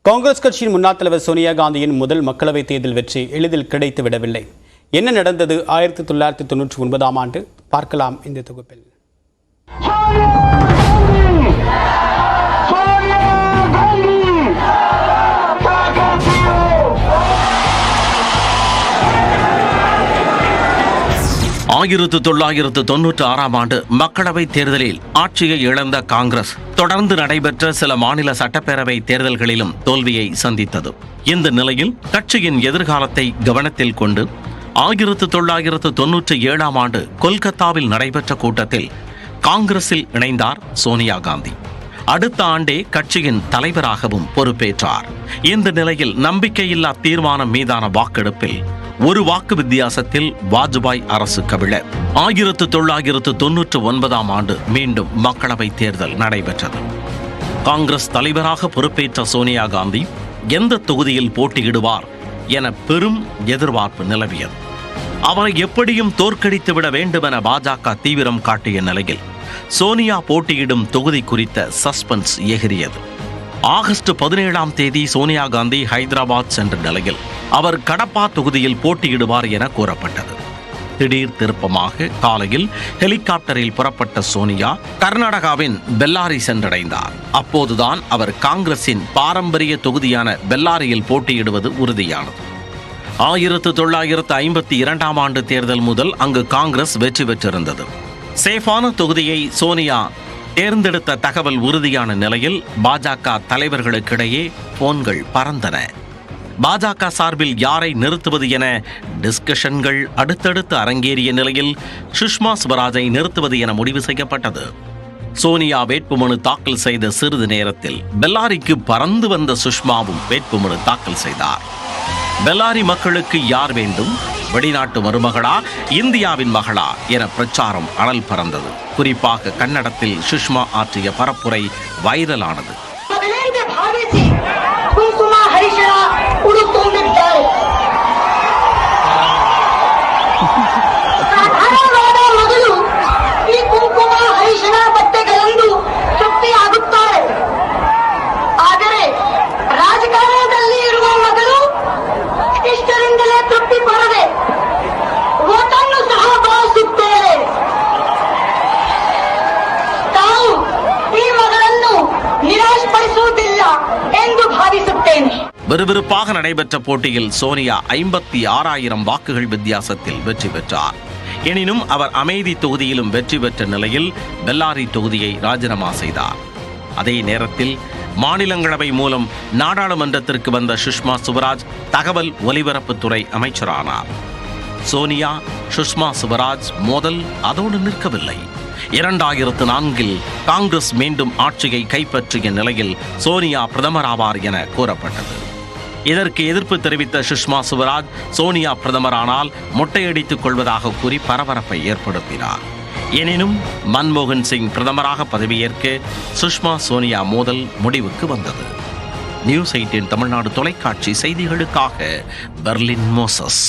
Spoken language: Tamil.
காங்கிரஸ் கட்சியின் முன்னாள் தலைவர் சோனியா காந்தியின் முதல் மக்களவைத் தேர்தல் வெற்றி எளிதில் கிடைத்து விடவில்லை. என்ன நடந்தது 1999ஆம் ஆண்டு? பார்க்கலாம் இந்த தொகுப்பில். ஆயிரத்து 1996ஆம் ஆண்டு மக்களவைத் தேர்தலில் ஆட்சியை இழந்த காங்கிரஸ் தொடர்ந்து நடைபெற்ற சில மாநில சட்டப்பேரவை தேர்தல்களிலும் தோல்வியை சந்தித்தது. இந்த நிலையில் கட்சியின் எதிர்காலத்தை கவனத்தில் கொண்டு 1997ஆம் ஆண்டு கொல்கத்தாவில் நடைபெற்ற கூட்டத்தில் காங்கிரஸில் இணைந்தார் சோனியா காந்தி. அடுத்த ஆண்டே கட்சியின் தலைவராகவும் பொறுப்பேற்றார். இந்த நிலையில் நம்பிக்கையில்லா தீர்மானம் மீதான வாக்கெடுப்பில் ஒரு வாக்கு வித்தியாசத்தில் வாஜ்பாய் அரசு கவிழ 1999ஆம் ஆண்டு மீண்டும் மக்களவைத் தேர்தல் நடைபெற்றது. காங்கிரஸ் தலைவராக பொறுப்பேற்ற சோனியா காந்தி எந்த தொகுதியில் போட்டியிடுவார் என பெரும் எதிர்பார்ப்பு நிலவியது. அவரை எப்படியும் தோற்கடித்துவிட வேண்டும் என பாஜக தீவிரம் காட்டிய நிலையில் சோனியா போட்டியிடும் தொகுதி குறித்த சஸ்பென்ஸ் எகிரியது. ஆகஸ்ட் 17ஆம் தேதி சோனியா காந்தி ஹைதராபாத் சென்ற நிலையில் அவர் கடப்பா தொகுதியில் போட்டியிடுவார் என கூறப்பட்டது. திடீர் திருப்பமாக காலையில் ஹெலிகாப்டரில் புறப்பட்ட சோனியா கர்நாடகாவின் பெல்லாரி சென்றடைந்தார். அப்போதுதான் அவர் காங்கிரசின் பாரம்பரிய தொகுதியான பெல்லாரியில் போட்டியிடுவது உறுதியானது. 1952ஆம் ஆண்டு தேர்தல் முதல் அங்கு காங்கிரஸ் வெற்றி பெற்றிருந்தது. சேஃபான தொகுதியை சோனியா தேர்ந்தெடுத்த தகவல் உறுதியான நிலையில் பாஜக தலைவர்களுக்கிடையே போன்கள் பறந்தன. பாஜக சார்பில் யாரை நிறுத்துவது என டிஸ்கஷன்கள் அடுத்தடுத்து அரங்கேறிய நிலையில் சுஷ்மா ஸ்வராஜை நிறுத்துவது என முடிவு செய்யப்பட்டது. சோனியா வேட்புமனு தாக்கல் செய்த சிறிது நேரத்தில் பெல்லாரிக்கு பறந்து வந்த சுஷ்மாவும் வேட்புமனு தாக்கல் செய்தார். பெல்லாரி மக்களுக்கு யார் வேண்டும்? வெளிநாட்டு மருமகளா, இந்தியாவின் மகளா என பிரச்சாரம் அனல் பறந்தது. குறிப்பாக கன்னடத்தில் சுஷ்மா ஆற்றிய பரப்புரை வைரலானது. விறுவிறுப்பாக நடைபெற்ற போட்டியில் சோனியா 56,000 வாக்குகள் வித்தியாசத்தில் வெற்றி பெற்றார். எனினும் அவர் அமேதி தொகுதியிலும் வெற்றி பெற்ற நிலையில் பெல்லாரி தொகுதியை ராஜினாமா செய்தார். அதே நேரத்தில் மாநிலங்களவை மூலம் நாடாளுமன்றத்திற்கு வந்த சுஷ்மா ஸ்வராஜ் தகவல் ஒலிபரப்புத்துறை அமைச்சரானார். சோனியா சுஷ்மா ஸ்வராஜ் மோதல் அதோடு நிற்கவில்லை. 2004இல் காங்கிரஸ் மீண்டும் ஆட்சியை கைப்பற்றிய நிலையில் சோனியா பிரதமராவார் என கூறப்பட்டது. இதற்கு எதிர்ப்பு தெரிவித்த சுஷ்மா ஸ்வராஜ் சோனியா பிரதமரானால் மொட்டையடித்துக் கொள்வதாக கூறி பரபரப்பை ஏற்படுத்தினார். எனினும் மன்மோகன் சிங் பிரதமராக பதவியேற்க சுஷ்மா சோனியா மோதல் முடிவுக்கு வந்தது. நியூஸ் 18 தமிழ்நாடு தொலைக்காட்சி செய்திகளுக்காக பெர்லின் மோசஸ்.